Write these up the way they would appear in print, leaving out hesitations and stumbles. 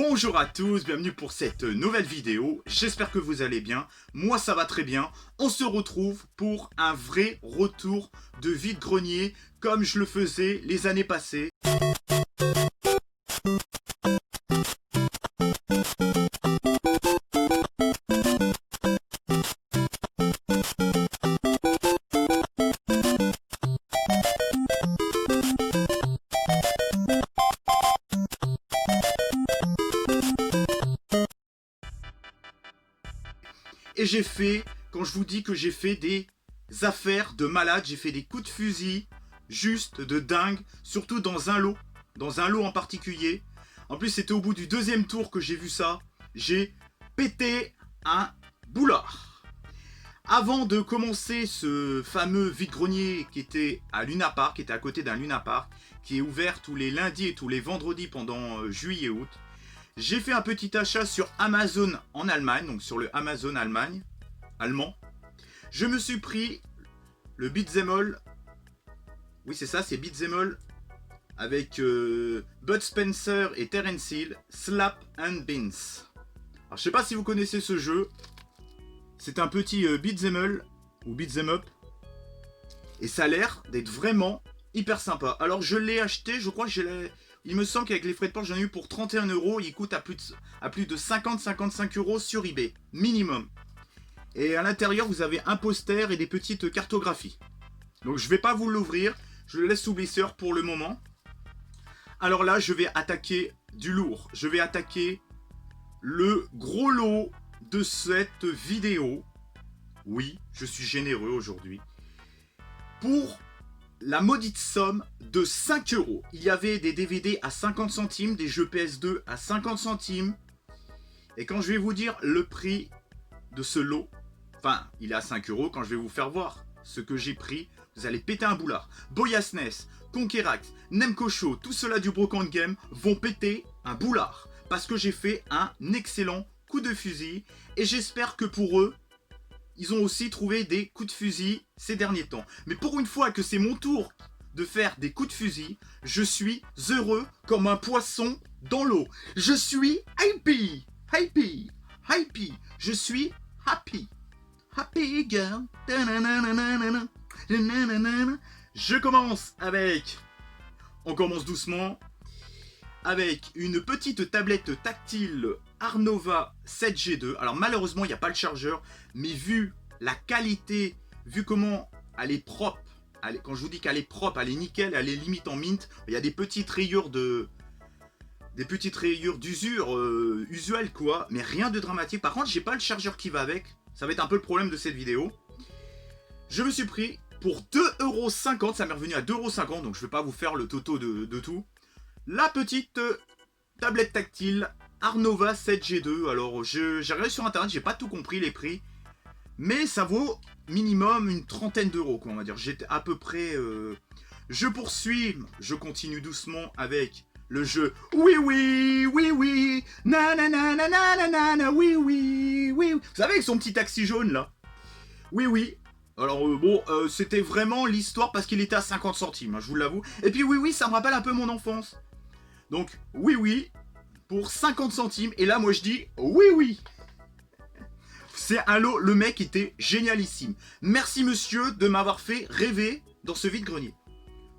Bonjour à tous, bienvenue pour cette nouvelle vidéo, j'espère que vous allez bien, moi ça va très bien, on se retrouve pour un vrai retour de vide-grenier comme je le faisais les années passées. Et j'ai fait, quand je vous dis que j'ai fait des affaires de malade, j'ai fait des coups de fusil juste de dingue, surtout dans un lot en particulier. En plus c'était au bout du deuxième tour que j'ai vu ça, j'ai pété un boulard. Avant de commencer ce fameux vide-grenier qui était à Luna Park, qui était à côté d'un Luna Park, qui est ouvert tous les lundis et tous les vendredis pendant juillet et août, j'ai fait un petit achat sur Amazon en Allemagne, donc sur le Amazon allemand. Je me suis pris le Beat'em All. Oui, c'est ça, c'est Beat'em All avec Bud Spencer et Terence Hill, Slap and Beans. Alors, je sais pas si vous connaissez ce jeu. C'est un petit Beat'em All ou Beat'em Up. Et ça a l'air d'être vraiment hyper sympa. Alors, je l'ai acheté, je crois que il me semble qu'avec les frais de port, j'en ai eu pour 31 €. Il coûte à plus de 50-55 € sur eBay, minimum. Et à l'intérieur, vous avez un poster et des petites cartographies. Donc je ne vais pas vous l'ouvrir, je le laisse sous glisseur pour le moment. Alors là, je vais attaquer du lourd. Je vais attaquer le gros lot de cette vidéo. Oui, je suis généreux aujourd'hui. Pour la maudite somme de 5 €. Il y avait des DVD à 50 centimes, des jeux PS2 à 50 centimes. Et quand je vais vous dire le prix de ce lot, enfin, il est à 5 €, quand je vais vous faire voir ce que j'ai pris, vous allez péter un boulard. Boyasnes, Conquerax, Nemco Show, tout cela du Brocante Game vont péter un boulard. Parce que j'ai fait un excellent coup de fusil. Et j'espère que pour eux, ils ont aussi trouvé des coups de fusil ces derniers temps. Mais pour une fois que c'est mon tour de faire des coups de fusil, je suis heureux comme un poisson dans l'eau. Je suis happy, happy, happy. Je suis happy. Happy girl. Je commence avec... On commence doucement. Avec une petite tablette tactile Arnova 7G2. Alors malheureusement, il n'y a pas le chargeur. Mais vu la qualité, vu comment elle est propre, quand je vous dis qu'elle est propre, elle est nickel, elle est limite en mint. Il y a des petites rayures d'usure usuelles quoi. Mais rien de dramatique. Par contre, j'ai pas le chargeur qui va avec. Ça va être un peu le problème de cette vidéo. Je me suis pris pour 2,50 €. Ça m'est revenu à 2,50 €. Donc je ne vais pas vous faire le toto de tout. La petite tablette tactile Arnova 7G2. Alors j'ai regardé sur internet, j'ai pas tout compris les prix. Mais ça vaut minimum une trentaine d'euros, quoi, on va dire. J'étais à peu près... Je poursuis, je continue doucement avec le jeu. Oui, oui, oui, oui. Na na na na na na na na. Oui, oui, oui. Vous savez, avec son petit taxi jaune, là. Oui, oui. Alors c'était vraiment l'histoire parce qu'il était à 50 centimes, hein, je vous l'avoue. Et puis oui, oui, ça me rappelle un peu mon enfance. Donc, oui, oui, pour 50 centimes. Et là, moi, je dis oui, oui. C'est un lot, le mec était génialissime. Merci, monsieur, de m'avoir fait rêver dans ce vide-grenier.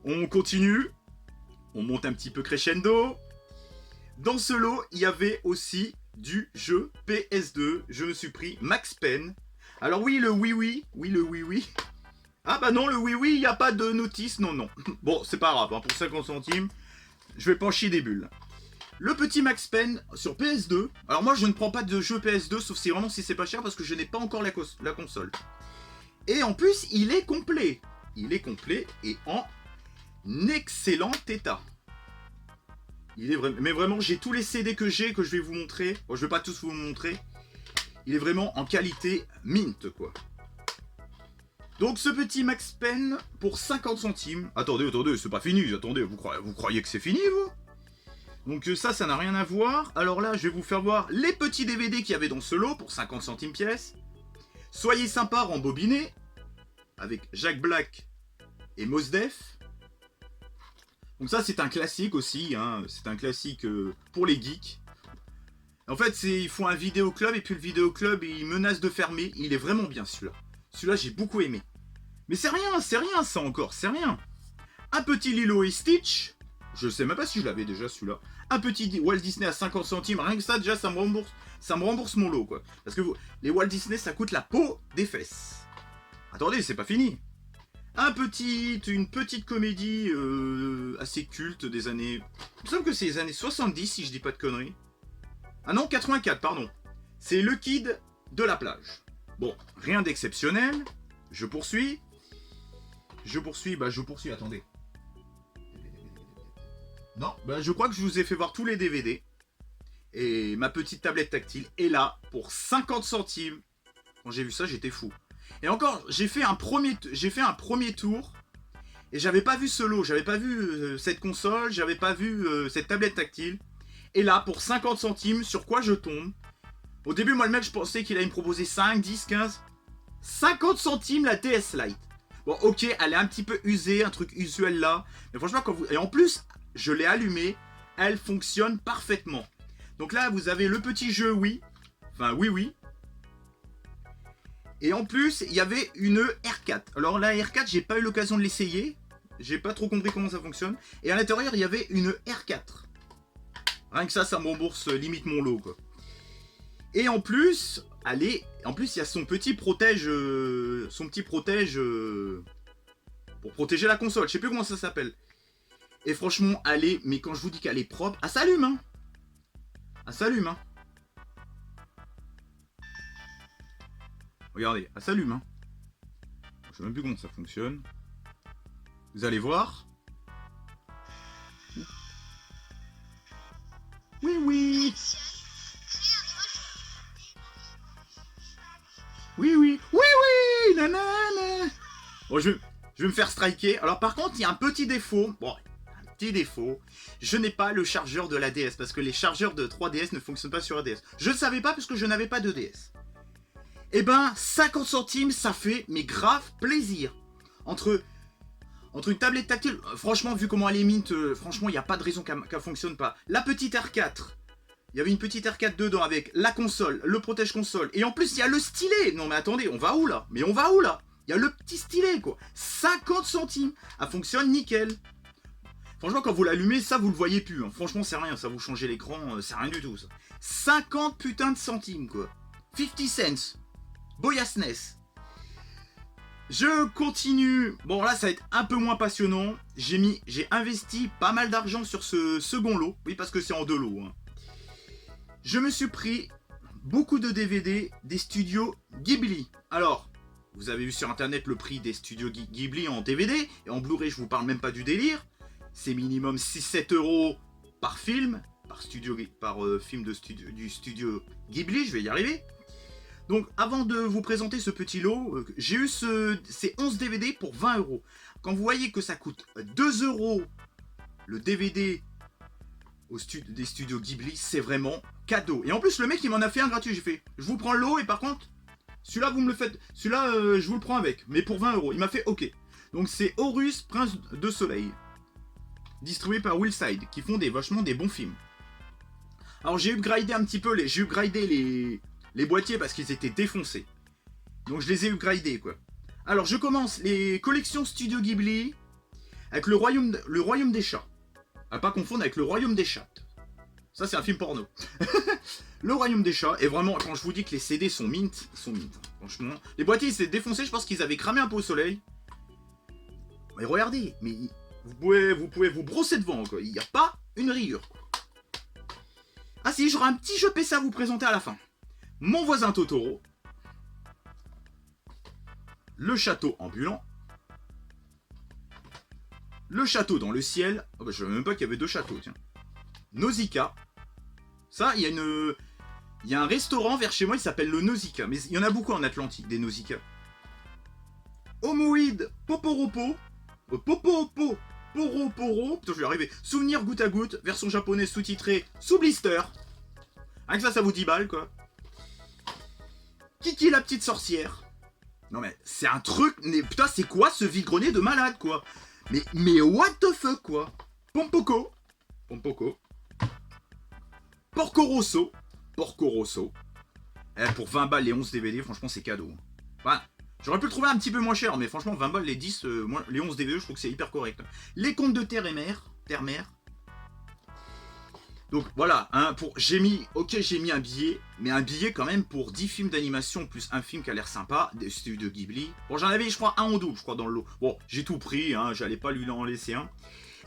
On continue. On monte un petit peu crescendo. Dans ce lot, il y avait aussi du jeu PS2. Je me suis pris Max Payne. Alors oui, le oui-oui. Oui, le oui-oui. Ah bah non, le oui-oui, il n'y a pas de notice. Non, non. Bon, c'est pas grave, hein, pour 50 centimes. Je vais pas en chier des bulles. Le petit Max Payne sur PS2. Alors moi je ne prends pas de jeu PS2 sauf si vraiment si c'est pas cher parce que je n'ai pas encore la console. Et en plus il est complet. Il est complet et en excellent état. Il est mais vraiment j'ai tous les CD que j'ai que je vais vous montrer. Bon, je vais pas tous vous montrer. Il est vraiment en qualité mint quoi. Donc ce petit Max Payne pour 50 centimes. Attendez, c'est pas fini. Attendez, vous croyez que c'est fini vous? Donc ça n'a rien à voir. Alors là, je vais vous faire voir les petits DVD qu'il y avait dans ce lot pour 50 centimes pièce. Soyez sympa, rembobiné. Avec Jack Black et Mos Def. Donc ça, c'est un classique aussi. Hein. C'est un classique pour les geeks. En fait, ils font un vidéoclub et puis le vidéoclub, il menace de fermer. Il est vraiment bien celui-là. Celui-là, j'ai beaucoup aimé. Mais c'est rien ça encore, c'est rien. Un petit Lilo et Stitch. Je sais même pas si je l'avais déjà celui-là. Un petit Walt Disney à 50 centimes. Rien que ça, déjà, ça me rembourse mon lot, quoi. Parce que les Walt Disney, ça coûte la peau des fesses. Attendez, c'est pas fini. Une petite comédie assez culte des années... Il me semble que c'est les années 70, si je dis pas de conneries. Ah non, 84, pardon. C'est Le Kid de la plage. Bon, rien d'exceptionnel. Je poursuis, attendez. Non, je crois que je vous ai fait voir tous les DVD. Et ma petite tablette tactile est là pour 50 centimes. Quand j'ai vu ça, j'étais fou. Et encore, j'ai fait un premier tour. Et j'avais pas vu ce lot, j'avais pas vu cette console, j'avais pas vu cette tablette tactile. Et là, pour 50 centimes, sur quoi je tombe? Au début, moi, le mec, je pensais qu'il allait me proposer 5, 10, 15. 50 centimes la DS Lite. Bon, ok, elle est un petit peu usée, un truc usuel là. Mais franchement, Et en plus, je l'ai allumée, elle fonctionne parfaitement. Donc là, vous avez le petit jeu Wii. Enfin, oui. Et en plus, il y avait une R4. Alors la R4, j'ai pas eu l'occasion de l'essayer. J'ai pas trop compris comment ça fonctionne. Et à l'intérieur, il y avait une R4. Rien que ça me rembourse limite mon lot, quoi. Et en plus, il y a son petit protège... pour protéger la console. Je sais plus comment ça s'appelle. Et franchement, mais quand je vous dis qu'elle est propre... Ah, ça allume, hein. Ah, ça allume, hein. Regardez, elle s'allume. Hein. Je sais même plus comment ça fonctionne. Vous allez voir. Oui. Oui. Nanana. Bon, je vais me faire striker. Alors par contre, il y a un petit défaut. Bon, un petit défaut. Je n'ai pas le chargeur de la DS. Parce que les chargeurs de 3DS ne fonctionnent pas sur la DS. Je ne savais pas parce que je n'avais pas de DS. Eh ben, 50 centimes, ça fait, mais grave plaisir. Entre une tablette tactile, franchement, vu comment elle est mint, franchement, il n'y a pas de raison qu'elle fonctionne pas. La petite R4, il y avait une petite R4 dedans avec la console, le protège console, et en plus, il y a le stylet. Non mais attendez, on va où là? Mais on va où là? Il y a le petit stylet, quoi. 50 centimes, elle fonctionne nickel. Franchement, quand vous l'allumez, ça, vous le voyez plus. Hein. Franchement, c'est rien, ça vous changez l'écran, c'est rien du tout, ça. 50 putains de centimes, quoi. 50 cents. Boyasness. Je continue. Bon là ça va être un peu moins passionnant. J'ai investi pas mal d'argent sur ce second lot. Oui parce que c'est en deux lots. Hein. Je me suis pris beaucoup de DVD des studios Ghibli. Alors, vous avez vu sur internet le prix des studios Ghibli en DVD. Et en Blu-ray je vous parle même pas du délire. C'est minimum 6-7 € par film. Par film du studio Ghibli, je vais y arriver. Donc avant de vous présenter ce petit lot, j'ai eu ces 11 DVD pour 20 €. Quand vous voyez que ça coûte 2 € le DVD des studios Ghibli, c'est vraiment cadeau. Et en plus le mec il m'en a fait un gratuit, j'ai fait, je vous prends le lot et par contre, celui-là vous me le faites, celui-là je vous le prends avec, mais pour 20 €. Il m'a fait ok. Donc c'est Horus, Prince de Soleil, distribué par Willside, qui font vachement des bons films. Alors j'ai upgradé un petit peu, j'ai upgradé les boîtiers parce qu'ils étaient défoncés. Donc je les ai upgradés quoi. Alors je commence les collections Studio Ghibli avec le royaume des chats. À pas confondre avec le royaume des chats. Ça c'est un film porno. Le royaume des chats. Et vraiment quand je vous dis que les CD sont mint. Franchement. Les boîtiers ils s'étaient défoncés, je pense qu'ils avaient cramé un peu au soleil. Mais regardez, mais vous pouvez vous brosser devant quoi. Il n'y a pas une rayure. Ah si, j'aurai un petit jeu PC à vous présenter à la fin. Mon voisin Totoro, le château ambulant, le château dans le ciel, oh bah, je savais même pas qu'il y avait deux châteaux, tiens. Nausicaa, ça, il y a un restaurant vers chez moi, il s'appelle le Nausicaa, mais il y en a beaucoup en Atlantique, des Nausicaa. Homoïde Poporopo, Poroporo, putain je vais y arriver, Souvenir goutte à goutte, version japonaise sous-titrée sous blister. Rien que ça vous 10 balles quoi. Kiki la petite sorcière. Non mais c'est un truc, mais putain c'est quoi ce vide-grenier de malade quoi. Mais what the fuck quoi. Pompoko. Porco Rosso. Porco Rosso. Pour 20 balles les 11 DVD, franchement c'est cadeau. Voilà. J'aurais pu le trouver un petit peu moins cher, mais franchement 20 balles les 10, les 11 DVD, je trouve que c'est hyper correct. Les contes de Terre et Mer, Terre-Mer. Donc voilà, hein, j'ai mis un billet, mais un billet quand même pour 10 films d'animation, plus un film qui a l'air sympa, des studios de Ghibli. Bon, j'en avais, je crois, un en double, je crois, dans le lot. Bon, j'ai tout pris, hein, j'allais pas lui en laisser un.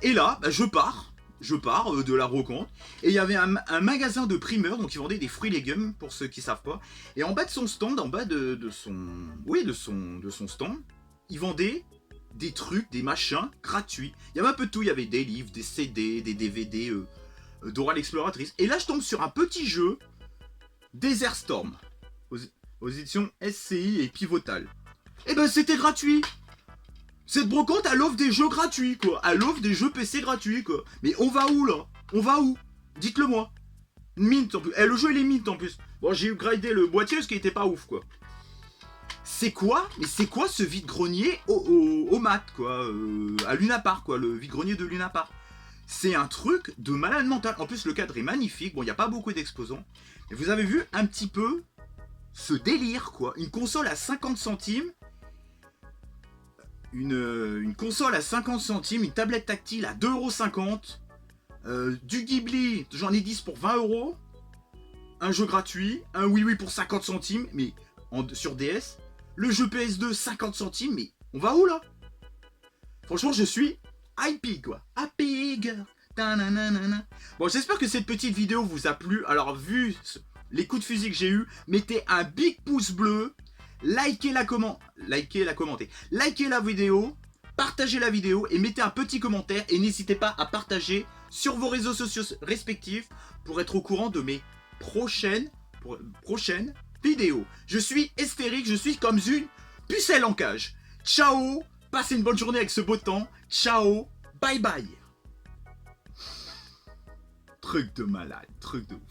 Et là, bah, je pars de la brocante, et il y avait un magasin de primeurs, donc ils vendaient des fruits et légumes, pour ceux qui savent pas. Et en bas de son stand, en bas de son stand, ils vendaient des trucs, des machins gratuits. Il y avait un peu de tout, il y avait des livres, des CD, des DVD, Dora l'exploratrice. Et là, je tombe sur un petit jeu, Desert Storm, aux éditions SCI et Pivotal. Et ben, c'était gratuit. Cette brocante, elle offre des jeux gratuits, quoi. Elle offre des jeux PC gratuits, quoi. Mais on va où, là? On va où? Dites-le moi. Mint, en plus. Le jeu, il est mint, en plus. Bon, j'ai gradé le boîtier, parce qu'il était pas ouf, quoi. C'est quoi? Mais c'est quoi ce vide-grenier au mat, quoi? À Lunapar, quoi. Le vide-grenier de Lunapar. C'est un truc de malade mental. En plus, le cadre est magnifique. Bon, il n'y a pas beaucoup d'exposants. Et vous avez vu un petit peu ce délire, quoi. Une console à 50 centimes. Une console à 50 centimes. Une tablette tactile à 2,50 €. Du Ghibli, j'en ai 10 pour 20 €. Un jeu gratuit. Un Wii Wii pour 50 centimes. Mais sur DS. Le jeu PS2, 50 centimes. Mais on va où, là? Franchement, je suis... Happy, quoi. Happy girl. Bon, j'espère que cette petite vidéo vous a plu. Alors, vu les coups de fusil que j'ai eu, mettez un big pouce bleu, likez la vidéo, partagez la vidéo et mettez un petit commentaire. Et n'hésitez pas à partager sur vos réseaux sociaux respectifs pour être au courant de mes prochaines vidéos. Je suis hystérique, je suis comme une pucelle en cage. Ciao. Passez une bonne journée avec ce beau temps. Ciao. Bye bye. Truc de malade. Truc de ouf.